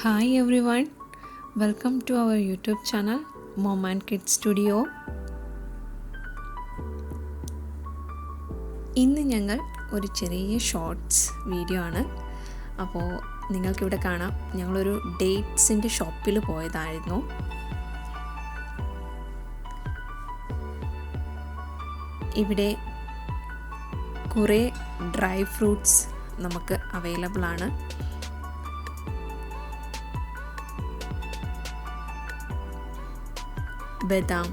Hi everyone, welcome to our YouTube channel Mom and Kids Studio. ഇന്ന് ഞങ്ങൾ ഒരു ചെറിയ ഷോർട്സ് വീഡിയോ ആണ്. അപ്പോൾ നിങ്ങൾക്കിവിടെ കാണാം, ഞങ്ങളൊരു ഡേറ്റ്സിൻ്റെ ഷോപ്പിൽ പോയതായിരുന്നു. ഇവിടെ കുറേ ഡ്രൈ ഫ്രൂട്ട്സ് നമുക്ക് അവൈലബിൾ ആണ്. ബദാം,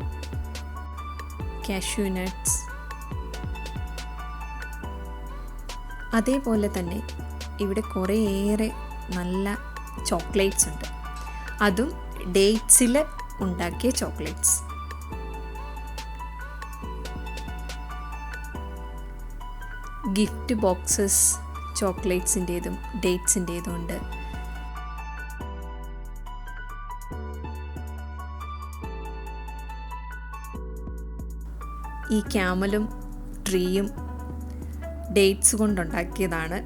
കാഷ്യൂ നട്ട്സ്, അതേപോലെ തന്നെ ഇവിടെ കുറേയേറെ നല്ല ചോക്ലേറ്റ്സ് ഉണ്ട്. അതും ഡേറ്റ്സിൽ ഉണ്ടാക്കിയ ചോക്ലേറ്റ്സ്. ഗിഫ്റ്റ് ബോക്സസ് ചോക്ലേറ്റ്സിൻ്റേതും ഡേറ്റ്സിൻ്റേതും ഉണ്ട്. ഈ ക്യാമലും ട്രീയും ഡേറ്റ്സ് കൊണ്ടുണ്ടാക്കിയതാണ്.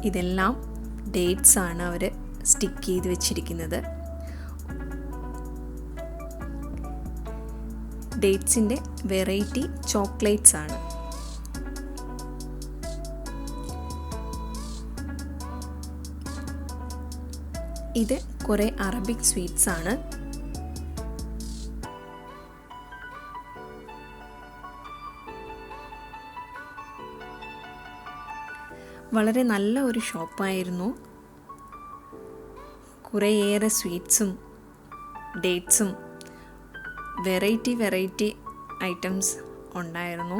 ഇതെല്ലാം ഡേറ്റ്സ് ആണ് അവർ സ്റ്റിക്ക് ചെയ്ത് വെച്ചിരിക്കുന്നത്. ഡേറ്റ്സിൻ്റെ വെറൈറ്റി ചോക്ലേറ്റ്സ് ആണ്. ഇത് കുറേ അറബിക് സ്വീറ്റ്സ് ആണ്. വളരെ നല്ല ഒരു ഷോപ്പായിരുന്നു. കുറേയേറെ സ്വീറ്റ്സും ഡേറ്റ്സും വെറൈറ്റി ഐറ്റംസ് ഉണ്ടായിരുന്നു.